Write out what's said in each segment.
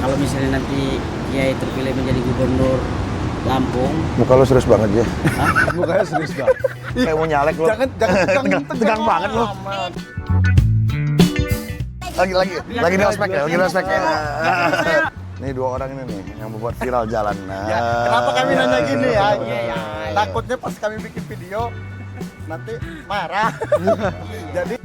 kalau misalnya nanti Kiai terpilih menjadi gubernur Lampung. Muka lu serius banget ya. Mukanya serius banget. Kayak mau nyalek lu. Jangan tegang banget lu. Lagi di ospek ya, Nih dua orang ini nih yang membuat viral jalan. Ya, kenapa kami nanya gini ya? Takutnya pas kami bikin video nanti marah. Jadi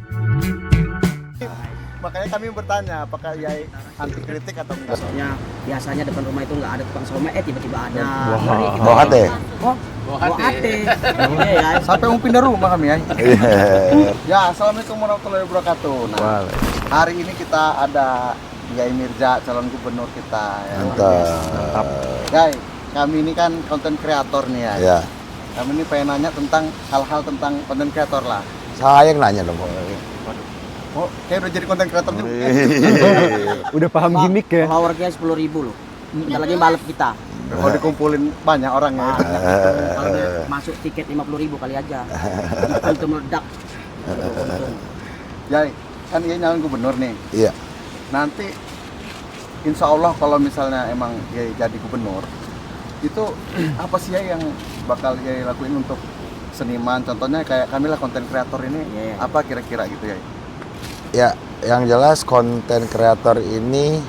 makanya kami bertanya apakah Yai anti kritik atau enggak? Soalnya biasanya depan rumah itu nggak ada tukang somai, tiba-tiba ada. Wah. Ngeri gitu. Bawa hati. Bawa hati. Iya ya. Sampai mau pindah rumah kami ya. Iya. Ya, assalamualaikum warahmatullahi wabarakatuh. Nah, hari ini kita ada Yai Mirza, calon gubernur kita. Ya. Mantap. Yai, kami ini kan konten kreator nih ya. Ya. Kami ini pengen nanya tentang hal-hal tentang konten kreator lah. Saya yang nanya dong. Oh, kayak udah jadi konten kreator juga. Udah paham gimmick ya? Followernya 10.000 loh. Bentar lagi balap kita. Kalau dikumpulin banyak orang ya. Kalau dia masuk tiket 50.000 kali aja. Itu meledak. Untung. Yai, kan Yai nyalon gubernur nih. Iya. Nanti insya Allah kalau misalnya emang Yai jadi gubernur, itu apa sih Yai yang bakal Yai lakuin untuk seniman? Contohnya kayak kami lah konten kreator ini, apa kira-kira gitu Yai? Ya, yang jelas konten kreator ini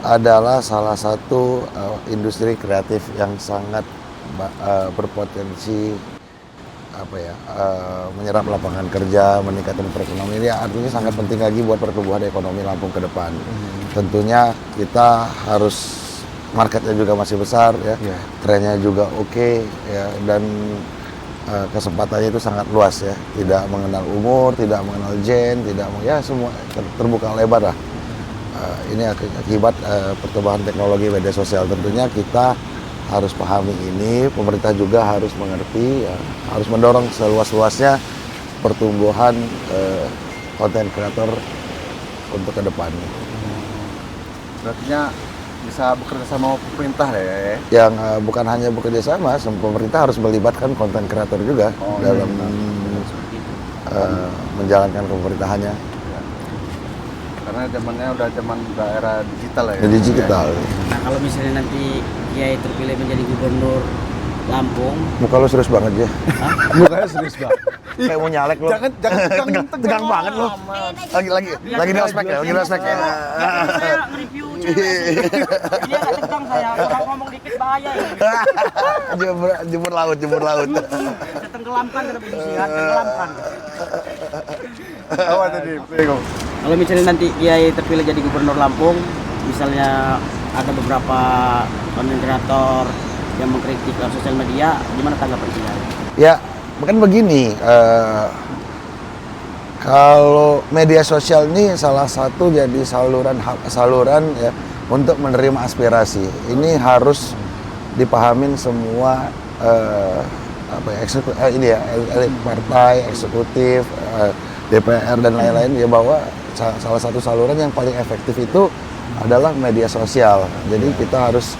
adalah salah satu industri kreatif yang sangat berpotensi menyerap lapangan kerja, meningkatkan perekonomian. Ini artinya sangat penting lagi buat pertumbuhan ekonomi Lampung ke depan. Tentunya kita harus marketnya juga masih besar ya, trennya juga oke ya, dan kesempatannya itu sangat luas ya, tidak mengenal umur, tidak mengenal semua terbuka lebar lah. Ini akibat pertumbuhan teknologi media sosial. Tentunya kita harus pahami ini, pemerintah juga harus mengerti, harus mendorong seluas-luasnya pertumbuhan konten kreator untuk ke depan. Berarti bisa bekerja sama pemerintah ya? Yang bukan hanya bekerja sama, pemerintah harus melibatkan konten kreator juga dalam menjalankan pemerintahannya. Karena zamannya udah zaman era digital ya. Digital. Nah, kalau misalnya nanti Kiai terpilih menjadi gubernur Lampung. Muka lu serius banget ya. Mukanya serius banget. Kayak mau nyalek lu. Jangan tegang banget lu. Lagi di ospek ya, Saya nge-review cewek. Dia nggak tegang saya, kalau ngomong dikit bahaya ya. Jemur laut. Saya tenggelamkan ke kepolisian, tenggelamkan. Apa tadi? Bingung. Kalau misalnya nanti Kiai terpilih jadi gubernur Lampung, misalnya ada beberapa konten kreator yang mengkritik lewat sosial media, gimana tanggapan Kiai? Ya, kan begini, kalau media sosial ini salah satu jadi saluran ya untuk menerima aspirasi. Ini harus dipahamin semua elit partai, eksekutif, DPR dan lain-lain ya, bahwa salah satu saluran yang paling efektif itu adalah media sosial. Jadi kita harus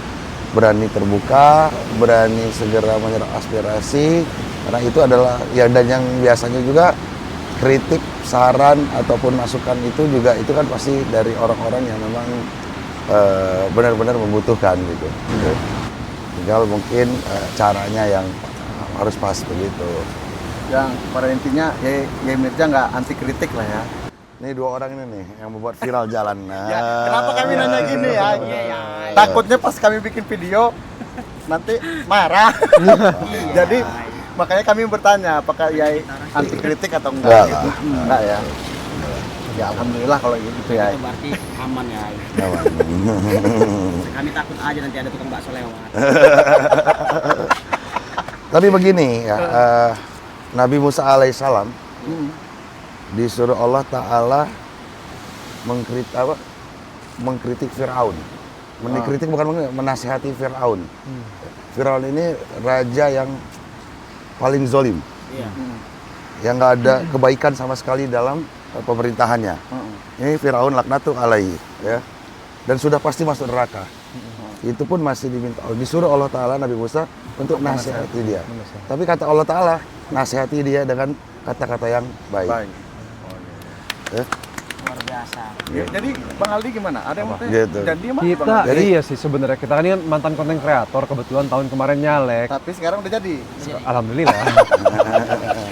berani terbuka, berani segera menyerap aspirasi, karena itu adalah ya, dan yang biasanya juga kritik, saran ataupun masukan itu juga itu kan pasti dari orang-orang yang memang benar-benar membutuhkan gitu. Tinggal mungkin caranya yang harus pas begitu. Yang pada intinya Yai Mirza nggak anti kritik lah ya. Ini dua orang ini nih yang membuat viral jalan. Ya, kenapa kami nanya gini ya? Takutnya pas kami bikin video nanti marah. Jadi makanya kami bertanya apakah Yai anti kritik atau enggak gitu. Enggak ya. Ya alhamdulillah kalau gitu ya. Itu berarti aman ya. Kami takut aja nanti ada tukang bakso lewat. Tapi begini ya, Nabi Musa alaihissalam disuruh Allah Ta'ala mengkritik Fir'aun. Mengkritik bukan menasihati Fir'aun. Fir'aun ini raja yang paling zolim. Yang nggak ada kebaikan sama sekali dalam pemerintahannya. Ini Fir'aun laknatu alaihi ya. Dan sudah pasti masuk neraka. Itu pun masih disuruh Allah Ta'ala Nabi Musa untuk nasihati dia. Tapi kata Allah Ta'ala, nasihati dia dengan kata-kata yang baik. Luar biasa. biasa. Ya, jadi Bang Aldi gimana? Ada yang mau tanya? Gitu. Dan dia mah Kita Bang Aldi. iya sih sebenarnya kita kan ini kan mantan konten kreator kebetulan tahun kemarin nyalek. Tapi sekarang udah jadi. Alhamdulillah.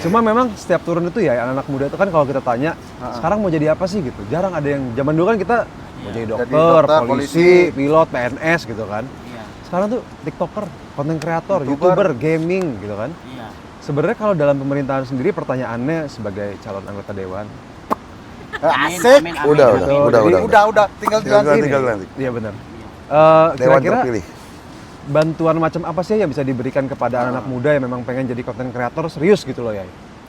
Cuma memang setiap turun itu ya anak-anak muda itu kan kalau kita tanya sekarang mau jadi apa sih gitu. Jarang ada yang zaman dulu kan kita mau jadi dokter, dokter, polisi, pilot, PNS gitu kan. Iya. Sekarang tuh TikToker, konten kreator, YouTuber. YouTuber, gaming gitu kan. Iya. Sebenarnya kalau dalam pemerintahan sendiri pertahannya sebagai calon anggota dewan. Asik. Udah. Jadi Udah, tinggal dilantik. Tinggal nanti. Iya benar. Dewan Kira-kira terpilih. bantuan macam apa sih yang bisa diberikan kepada anak-anak muda yang memang pengen jadi konten kreator serius gitu loh ya?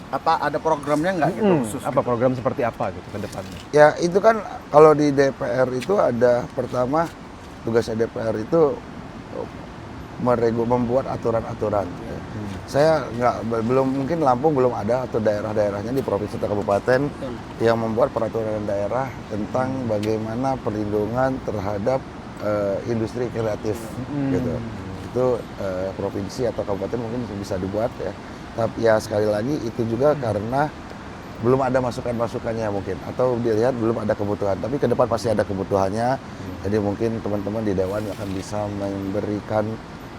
Apa ada programnya nggak gitu khusus? Apa program seperti apa gitu ke depannya? Ya itu kan kalau di DPR itu ada pertama tugasnya DPR itu membuat aturan-aturan. Saya belum mungkin Lampung belum ada atau daerah-daerahnya di provinsi atau kabupaten yang membuat peraturan daerah tentang bagaimana perlindungan terhadap industri kreatif gitu. Itu provinsi atau kabupaten mungkin bisa dibuat ya. Tapi ya sekali lagi itu juga karena belum ada masukan-masukannya mungkin atau dilihat belum ada kebutuhan. Tapi ke depan pasti ada kebutuhannya. Jadi mungkin teman-teman di dewan akan bisa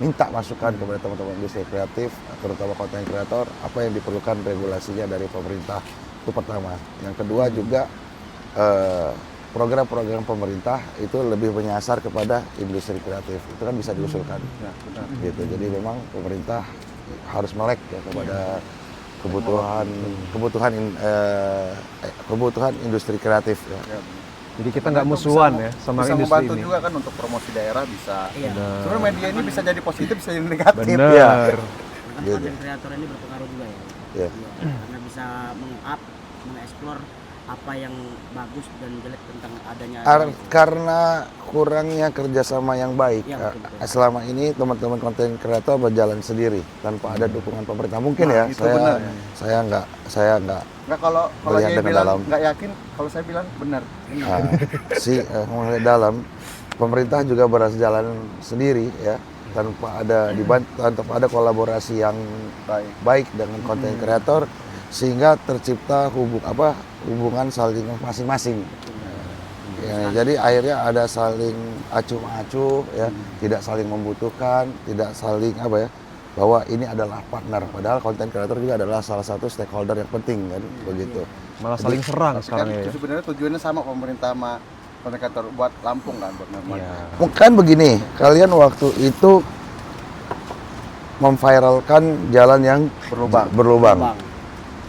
minta masukan kepada teman-teman industri kreatif, terutama konten kreator, apa yang diperlukan regulasinya dari pemerintah. Itu pertama. Yang kedua juga program-program pemerintah itu lebih menyasar kepada industri kreatif. Itu kan bisa diusulkan. Ya, benar. Gitu. Jadi memang pemerintah harus melek ya kepada kebutuhan industri kreatif ya. Ya, Jadi kita nggak musuhan ya sama bisa industri membantu ini. juga kan untuk promosi daerah bisa. Iya. Sebenarnya media ini bisa jadi positif, bisa jadi negatif. Bener. Iya. Kan Gitu. konten kreator ini berpengaruh juga ya. Ya. Iya, karena bisa mengeksplor apa yang bagus dan jelek tentang adanya Karena kurangnya kerjasama yang baik. Ya, betul. Selama ini teman-teman konten kreator berjalan sendiri tanpa ada dukungan pemerintah. Mungkin Nah, ya, itu benar ya. saya nggak Nggak, kalau Melihat dia dengan bilang dalam. nggak yakin, kalau saya bilang benar. melihat dalam. Pemerintah juga berjalan sendiri ya tanpa ada kolaborasi yang baik dengan konten kreator sehingga tercipta hubungan saling masing-masing. Ya, jadi akhirnya ada saling acuh-acuh ya, tidak saling membutuhkan, tidak saling bahwa ini adalah partner. Padahal konten kreator juga adalah salah satu stakeholder yang penting kan begitu. Malah saling serang Tapi sekarang kan ya. itu sebenarnya tujuannya sama pemerintah sama konten kreator buat Lampung kan, buat memang. Iya. Kan begini, kalian waktu itu memviralkan jalan yang berlubang.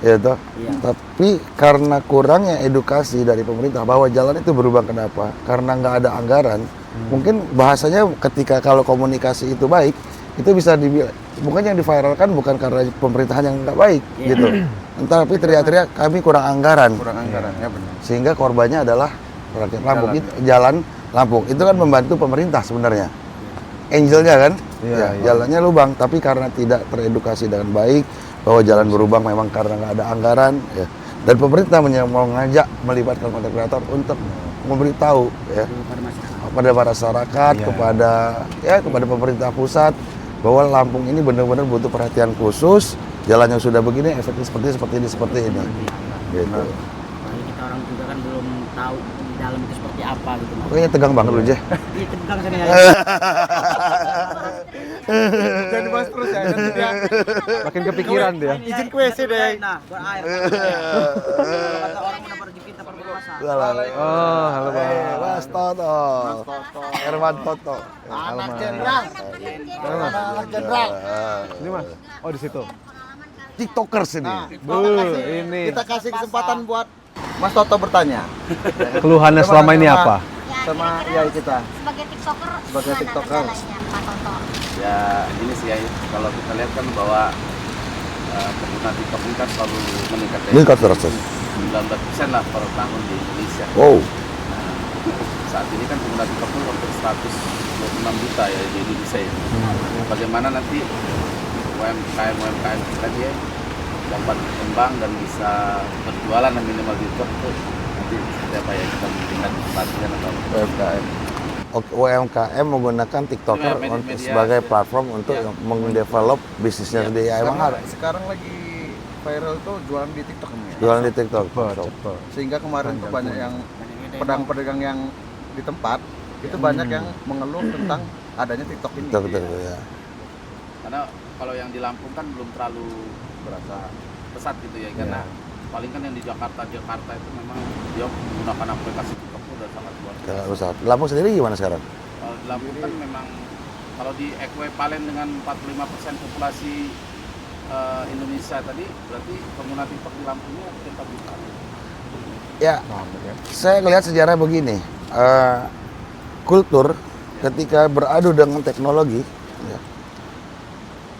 Ya toh? Iya. Tapi karena kurangnya edukasi dari pemerintah bahwa jalan itu berlubang kenapa? Karena nggak ada anggaran. Mungkin bahasanya ketika kalau komunikasi itu baik, itu bisa dibilang bukan yang diviralkan bukan karena pemerintahan yang nggak baik gitu. Tapi teriak-teriak kami kurang anggaran. Kurang anggaran, ya benar. Sehingga korbannya adalah rakyat Lampung. Jalan Lampung. Itu kan membantu pemerintah sebenarnya. Angelnya kan, Iya, iya. jalannya lubang, tapi karena tidak teredukasi dengan baik bahwa jalan berlubang memang karena nggak ada anggaran, ya. Dan pemerintah mau ngajak melibatkan konten kreator untuk memberitahu ya pada masyarakat. kepada masyarakat, kepada pemerintah pusat bahwa Lampung ini benar-benar butuh perhatian khusus. Jalan yang sudah begini, efeknya seperti ini. Gitu. Makanya kita orang juga kan belum tahu di dalam itu seperti apa gitu. Mas. Kayaknya tegang banget lu, Jeh. Iya, tegang sini ya. Jadi bahas terus ya, nanti dia Makin kepikiran dia. izin ke WC deh. Nah, berair. Kalau kata orang udah rezeki tak berpuasa. Oh, halo Bang. Mas Toto. Herman Toto. Anak jenderal. Anak jenderal. Ini Mas. Oh, di situ. TikTokers ini. Ini Kita kasih kesempatan buat Mas Toto bertanya keluhannya selama ini apa? sama Yai kita. Sebagai TikToker, Sebagai gimana TikToker. kendalanya, Pak Toto? Ya ini sih ya, kalau kita lihat kan bahwa pengguna TikTok ini kan selalu meningkat ya. Meningkat terus. 19% lah per tahun di Indonesia. Wow. Saat ini kan pengguna TikTok itu hampir 126 juta ya di Indonesia ya. Bagaimana nanti UMKM kita dia dapat berkembang dan bisa berjualan minimal di TikTok itu nanti seperti apa ya, kita tingkat pelatihan atau UMKM. UMKM menggunakan TikToker Media. sebagai platform untuk mendevelop bisnisnya sendiri. Emang ada Sekarang lagi viral tuh jualan di TikTok ini ya. jualan di TikTok. Cepet. Sehingga kemarin tuh banyak yang pedagang-pedagang yang di tempat itu banyak yang mengeluh tentang adanya TikTok ini. Betul ya. Karena kalau yang di Lampung kan belum terlalu Berasa pesat gitu ya, karena paling kan yang di Jakarta itu memang dia menggunakan aplikasi TikTok itu udah sangat luar biasa. Sangat besar. Lampung sendiri gimana sekarang? Kalau di Lampung kan memang kalau di ekuivalen dengan 45% populasi Indonesia tadi, berarti pengguna TikTok di Lampungnya kita buka. Ya, saya ngelihat sejarah begini, kultur ketika beradu dengan teknologi, ya.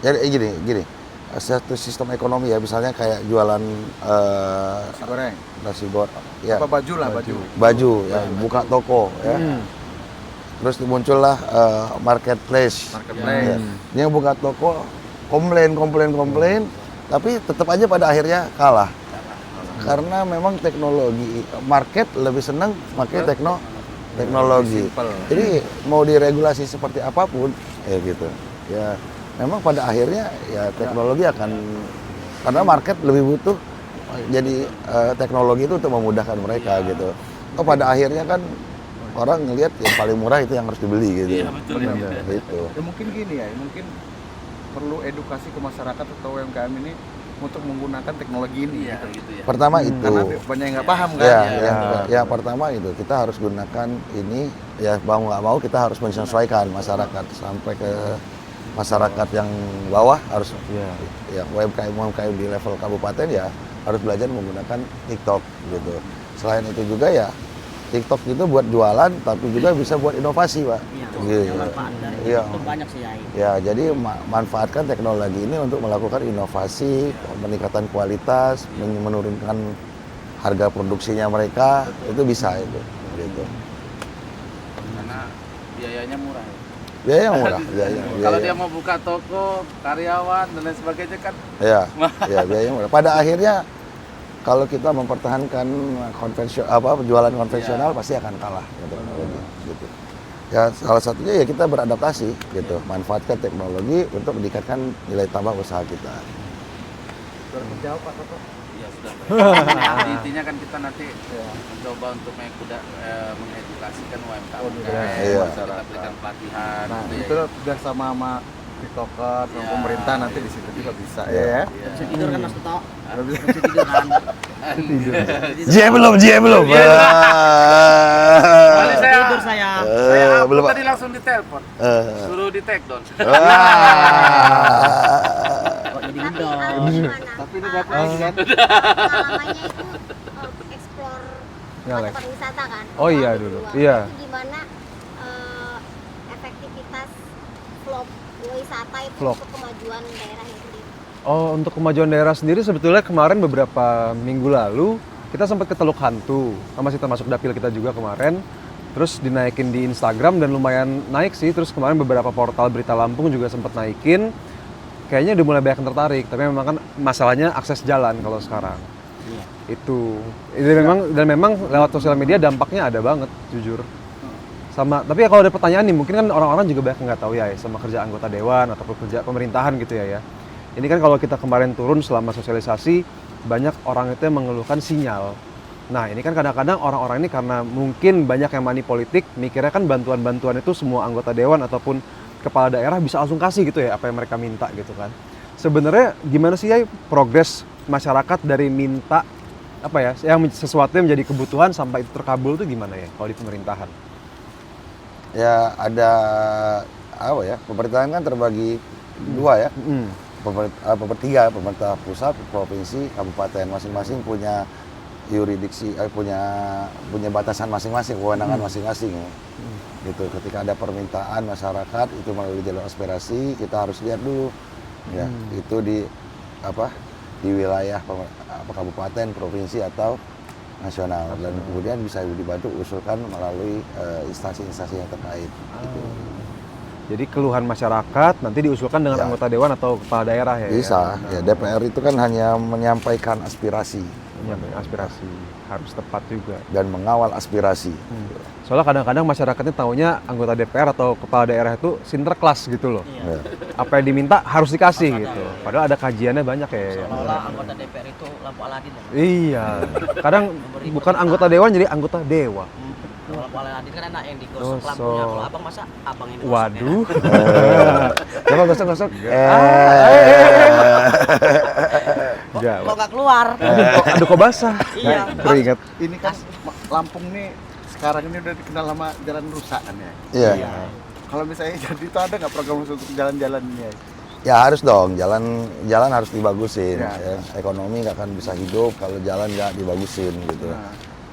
Jadi gini, satu sistem ekonomi ya, misalnya kayak jualan nasi goreng, nasi goreng, ya, apa baju lah baju, ya, buka toko, ya. Terus muncullah marketplace. Ya. Dia buka toko, komplain, tapi tetap aja pada akhirnya kalah. Karena memang teknologi, market lebih senang pakai teknologi. Jadi mau diregulasi seperti apapun, ya gitu. Ya, memang pada akhirnya ya teknologi akan, karena market lebih butuh jadi teknologi itu untuk memudahkan mereka gitu. Oh, pada akhirnya kan orang ngelihat yang paling murah itu yang harus dibeli gitu. Iya, betul. Gitu. Ya mungkin gini ya, mungkin perlu edukasi ke masyarakat atau UMKM ini untuk menggunakan teknologi ini. Iya, gitu ya. Pertama itu. Karena banyak yang nggak paham kan. Ya, pertama itu kita harus gunakan ini, ya mau nggak mau kita harus menyesuaikan masyarakat sampai ke masyarakat yang bawah harus ya UMKM di level kabupaten ya harus belajar menggunakan TikTok gitu. Selain itu juga ya TikTok itu buat jualan tapi juga bisa buat inovasi, Pak. Iya, manfaat dari Iya. itu banyak sih ya. Ya, jadi manfaatkan teknologi ini untuk melakukan inovasi, peningkatan kualitas, menurunkan harga produksinya mereka, itu bisa itu gitu. Karena biayanya murah ya. Biaya murah, Kalau dia mau buka toko, karyawan dan lain sebagainya kan. ya biaya murah. Pada akhirnya kalau kita mempertahankan jualan konvensional pasti akan kalah gitu. Ya salah satunya ya kita beradaptasi gitu, manfaatkan teknologi untuk meningkatkan nilai tambah usaha kita. Sudah terjawab Pak Toto. Ya sudah. Nah, intinya kan kita nanti mencoba untuk mengedukasikan UMKM. Iya. Kita berikan pelatihan. Nah, gitu itu ya. udah sama TikToker, sama Ya. pemerintah nanti di situ juga bisa Iya. ya. Bisa tidur kan Mas Toto? Nggak bisa. Bisa tidur kan? Jie belum. Kali Tidur saya. Saya upload belum, Pak. tadi langsung ditelepon. Suruh di take down. Kok jadi gendong? Tapi ini dapat lagi kan. Pengalamannya itu explore Ngalek. tempat wisata kan. Oh iya Tahun dulu. kedua. Iya. Itu gimana efektivitas vlog wisata itu Vlog. untuk kemajuan daerah itu sendiri? Oh, untuk kemajuan daerah sendiri sebetulnya kemarin beberapa minggu lalu kita sempat ke Teluk Hantu, masih termasuk dapil kita juga kemarin. Terus dinaikin di Instagram dan lumayan naik sih. Terus kemarin beberapa portal berita Lampung juga sempat naikin. Kayaknya udah mulai banyak yang tertarik. Tapi memang kan masalahnya akses jalan kalau sekarang. Iya. Itu. Dan memang lewat sosial media dampaknya ada banget, jujur. Sama. Tapi ya kalau ada pertanyaan nih, mungkin kan orang-orang juga banyak yang nggak tahu ya sama kerja anggota dewan atau kerja pemerintahan gitu ya. Ini kan kalau kita kemarin turun selama sosialisasi, banyak orang itu yang mengeluhkan sinyal. Nah ini kan kadang-kadang orang-orang ini karena mungkin banyak yang money politik, mikirnya kan bantuan-bantuan itu semua anggota dewan ataupun kepala daerah bisa langsung kasih gitu ya, apa yang mereka minta gitu kan. Sebenarnya gimana sih ya progres masyarakat dari minta apa ya, yang sesuatu yang menjadi kebutuhan sampai itu terkabul itu gimana ya kalau di pemerintahan? Ya ada apa ya, pemerintahan kan terbagi dua ya. Tiga, pemerintah pusat, provinsi, kabupaten, masing-masing punya yuridiksi, punya batasan masing-masing, kewenangan masing-masing ya. Gitu. Ketika ada permintaan masyarakat itu melalui jalur aspirasi, kita harus lihat dulu ya itu di wilayah kabupaten, provinsi atau nasional, dan kemudian bisa dibantu usulkan melalui instansi-instansi yang terkait. Gitu. Jadi keluhan masyarakat nanti diusulkan dengan Ya. anggota dewan atau kepala daerah ya? Bisa, ya DPR itu kan hanya menyampaikan aspirasi Menyampaikan aspirasi, harus tepat juga. dan mengawal aspirasi. Soalnya kadang-kadang masyarakatnya taunya anggota DPR atau kepala daerah itu sinterklas gitu loh. Iya. Ya. Apa yang diminta harus dikasih gitu. Padahal ada kajiannya banyak ya. Seolah-olah anggota DPR itu lampu Aladin. Ya? Iya. Kadang bukan anggota dewan jadi anggota dewa. Kalau Pak Adit kan enak yang digosok lampunya. Kalau abang masa abang yang digosok. Waduh. Coba gosok-gosok. Kok nggak keluar? Aduh kok basah. Iya. Keringet. Ini kan Lampung nih sekarang ini udah dikenal sama jalan rusak kan ya. Iya. Kalau misalnya jadi itu ada nggak program untuk jalan-jalannya? Ya harus dong, jalan harus dibagusin. Ya. Ya. Ekonomi nggak akan bisa hidup kalau jalan nggak dibagusin gitu. Nah.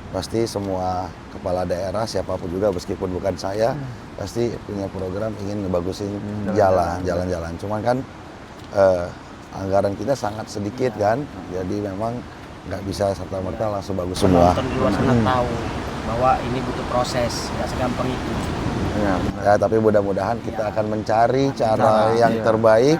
Pasti semua kepala daerah siapapun juga meskipun bukan saya pasti punya program ingin ngebagusin jalan-jalan. Cuman kan anggaran kita sangat sedikit kan, jadi memang nggak bisa serta-merta langsung bagus semua. Penonton di luar sana tahu bahwa ini butuh proses, nggak segampang itu. Ya, tapi mudah-mudahan kita akan mencari cara yang terbaik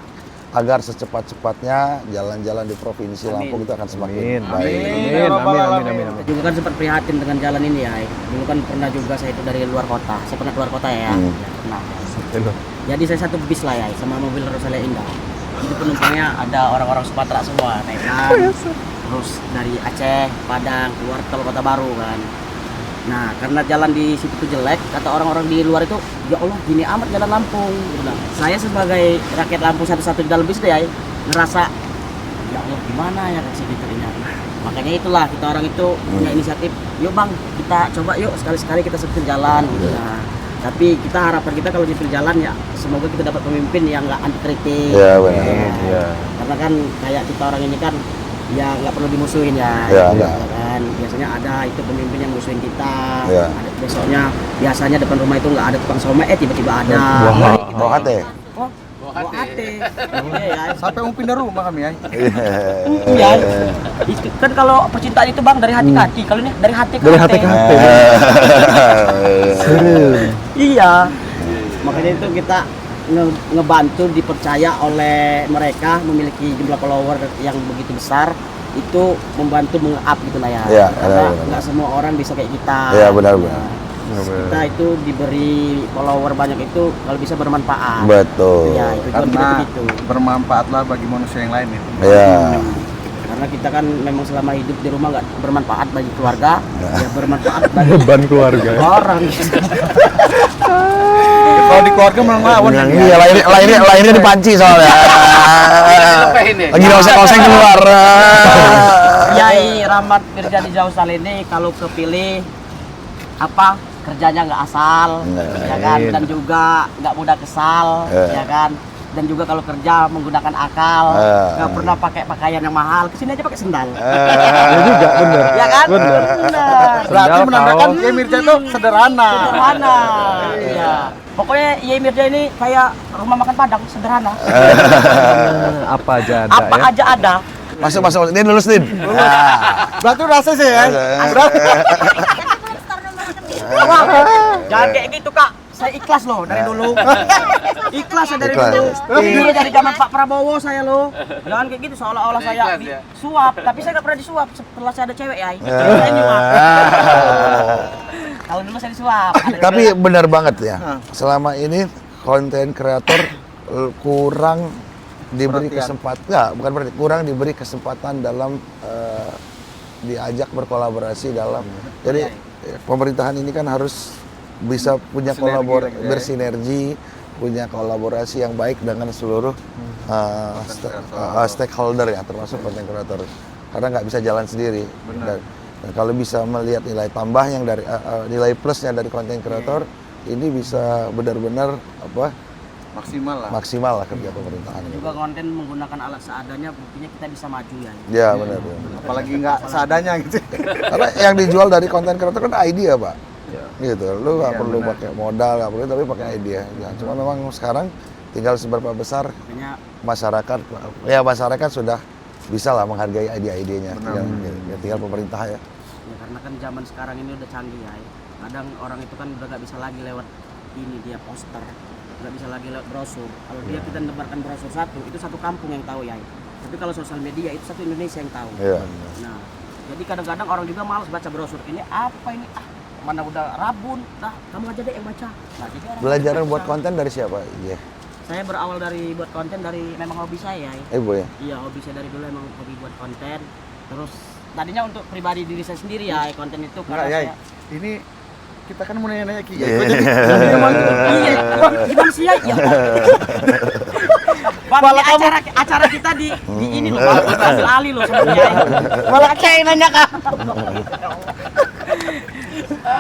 agar secepat-cepatnya jalan-jalan di Provinsi Lampung itu akan semakin baik. Amin. Saya juga kan sempat prihatin dengan jalan ini ya. Dulu kan pernah juga saya itu dari luar kota. Saya pernah keluar kota ya. Ya pernah. Jadi saya satu bis lah ya sama mobil Rosalia Indah. Itu penumpangnya ada orang-orang Sumatera semua, kan. Terus dari Aceh, Padang, keluar tol Kota Baru kan. Nah, karena jalan di situ tuh jelek, kata orang-orang di luar itu, ya Allah, gini amat jalan Lampung. Nah, saya sebagai rakyat Lampung satu-satu di dalam bis deh, ngerasa, ya Allah, gimana ya kasih gitu ini. Makanya itulah kita orang itu punya inisiatif, yuk bang, kita coba yuk sekali-sekali kita setir jalan. Gitu. Nah, tapi kita harapan kita kalau setir jalan ya, semoga kita dapat pemimpin yang nggak anti kritik. Iya benar. Iya. Karena kan kayak kita orang ini kan ya nggak perlu dimusuhin ya, kan biasanya ada itu pemimpin yang musuhin kita, ada besoknya biasanya depan rumah itu nggak ada tukang somai, tiba-tiba ada. Bawa hati. Bawa hati. Ya. Sampai mau pindah rumah kami ya. Iya. Itu kan kalau percintaan itu bang dari hati ke hati, kalau ini dari hati ke hati. Iya. Makanya itu kita ngebantu dipercaya oleh mereka memiliki jumlah follower yang begitu besar itu membantu meng-up gitu lah ya. Iya, Karena benar. nggak semua orang bisa kayak kita. Iya benar. Kita itu diberi follower banyak itu kalau bisa bermanfaat. Betul. Ya, itu juga kita Karena begitu. bermanfaatlah bagi manusia yang lain itu. Iya. Karena kita kan memang selama hidup di rumah nggak bermanfaat bagi keluarga, ya bermanfaat bagi Beban keluarga. orang. Kalau di keluarga melawan Yang ini lainnya dipanci soalnya. Lagi oseng-oseng keluar. Kiai Rahmat Mirzadi Jausal ini kalau kepilih apa kerjanya nggak asal, ya kan, dan juga nggak mudah kesal, ya kan, dan juga kalau kerja menggunakan akal, nggak pernah pakai pakaian yang mahal, kesini aja pakai sendal. Ya juga bener. Ya kan? Bener. Bener. berarti Sendal, menandakan kaos. Kiai Mirza itu sederhana. Sederhana. Iya. Pokoknya Kiai Mirza ini kayak rumah makan Padang, sederhana. Apa aja ada Apa ya. aja ada. Masuk. Din lulus Din. Berarti rasa sih ya. Berarti Monster nomor rekening. Wah, jangan kayak gitu kak. Saya ikhlas loh dari dulu. Ikhlas saya dari Ikhlas. dulu. Ini dari zaman Pak Prabowo saya loh. Jangan kayak gitu seolah-olah saya Ikhlas, ya? disuap. Tapi saya nggak pernah disuap. Setelah saya ada cewek ya. Saya nyuap. Kalau dulu saya disuap. Tapi benar banget ya. Selama ini konten kreator kurang diberi kesempatan, bukan berarti kurang diberi kesempatan dalam diajak berkolaborasi dalam. Jadi pemerintahan ini kan harus bisa punya bersinergi, punya kolaborasi yang baik dengan seluruh stakeholder ya, termasuk konten kreator. Karena nggak bisa jalan sendiri. Dan kalau bisa melihat nilai tambah yang dari nilai plusnya dari konten kreator, ini bisa benar-benar maksimal lah kerja pemerintahan. Juga konten menggunakan alat seadanya, buktinya kita bisa maju ya. Ya benar. apalagi nggak seadanya gitu. Karena yang dijual dari konten kreator kan idea pak. Gitu, lu nggak perlu pakai modal, nggak perlu, tapi pakai idea. Ya, cuma memang sekarang tinggal seberapa besar masyarakat, ya masyarakat sudah bisa lah menghargai ide-idenya. Tinggal pemerintah ya. Ya karena kan zaman sekarang ini udah canggih ya. Kadang orang itu kan udah nggak bisa lagi lewat ini dia poster, nggak bisa lagi lewat brosur. Kalau dia kita nebarkan brosur satu, itu satu kampung yang tahu ya. Tapi kalau sosial media itu satu Indonesia yang tahu. Iya. Nah, jadi kadang-kadang orang juga malas baca brosur. Ini apa ini? Mana udah rabun, kamu aja deh yang baca. Nah, jadi orang Belajaran baca. buat konten dari siapa? Iya. Saya berawal dari buat konten dari memang hobi saya. Bu ya. Iya, hobi saya dari dulu emang hobi buat konten. Terus tadinya untuk pribadi diri saya sendiri ya konten itu karena Enggak, saya ini kita kan mau nanya-nanya Kiai. Iya. Kok jadi Iya, Bang, gimana sih ya? Iya. Bang, ini acara kita di ini loh, Bang. Hasil ali loh sama Kiai. malah Kiai nanya Kak.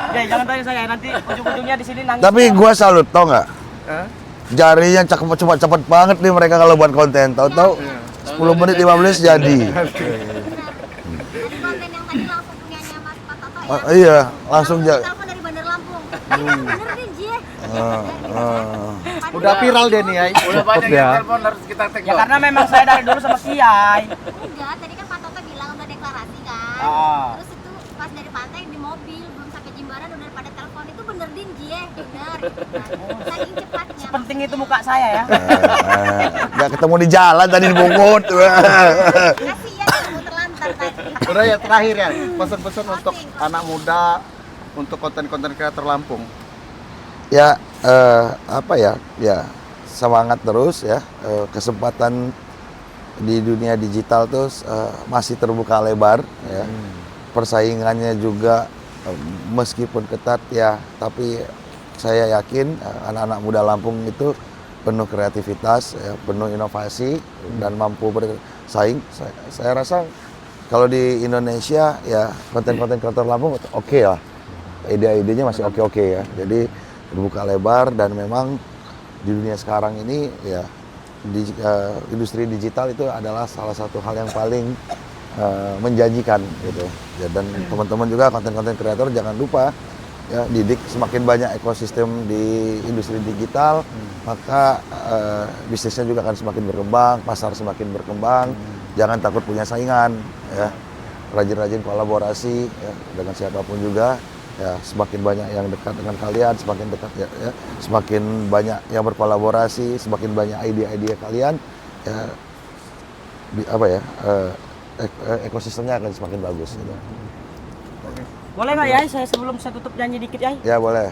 Ya, jangan tanya saya, nanti ujung-ujungnya di sini nangis. Tapi gua salut, tau nggak? Hah? Jarinya cepet banget nih mereka kalau buat konten. Tahu-tahu 10 menit 15 jadi. Dari konten yang tadi langsung punyanya Mas Pak Toto ya. Iya, langsung Telepon dari Bandar Lampung. Bener nih Jie. Udah viral deh nih, Ai. Udah banyak Ya. yang telepon harus kita tag. Ya karena memang saya dari dulu sama Kiai. Enggak, tadi kan Pak Toto bilang udah deklarasi kan. Ah. Terus itu pas dari pantai di mobil belum sampai Jimbaran udah pada telepon itu bener din Jie, bener. Saking cepatnya. Penting itu muka saya ya. Nggak ketemu di jalan tadi di Bogor. Kasihan kamu terlantar tadi. Udah ya terakhir ya, pesan-pesan untuk anak muda, untuk konten-konten kreator Lampung. Ya, apa ya? Ya, semangat terus ya. Kesempatan di dunia digital tuh masih terbuka lebar ya. Persaingannya juga meskipun ketat ya, tapi saya yakin anak-anak muda Lampung itu penuh kreativitas, ya, penuh inovasi dan mampu bersaing. Saya rasa kalau di Indonesia ya konten-konten kreator Lampung oke lah. Ide-idenya masih oke-oke ya. Jadi terbuka lebar dan memang di dunia sekarang ini ya industri digital itu adalah salah satu hal yang paling menjanjikan gitu. Ya, dan teman-teman juga konten-konten kreator jangan lupa ya didik semakin banyak ekosistem di industri digital, maka bisnisnya juga akan semakin berkembang, pasar semakin berkembang. Jangan takut punya saingan ya. Rajin-rajin kolaborasi ya, dengan siapapun juga. Ya, semakin banyak yang dekat dengan kalian, semakin dekat ya, semakin banyak yang berkolaborasi, semakin banyak ide-ide kalian, ya, ekosistemnya akan semakin bagus. Gitu. Boleh nggak ya saya sebelum saya tutup nyanyi dikit ya? Ya boleh.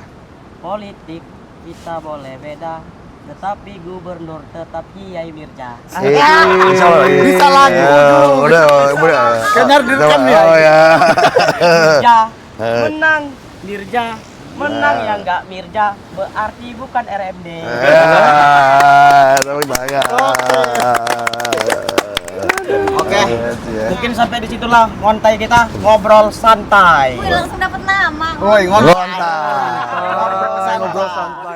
Politik kita boleh beda, tetapi gubernur tetap Kiai Mirja. Bisa loh. Bisa lagu. Ya, udah. Kayaknya harus direkam nih, Oh ya. Mirja menang, Mirja menang ya enggak Mirja berarti bukan RMD. Tepuk tangan. Oke. Mungkin sampai disitulah ngontai kita ngobrol santai. Wih, langsung dapat nama. Woi, ngobrol. Lontar. Ngobrol santai.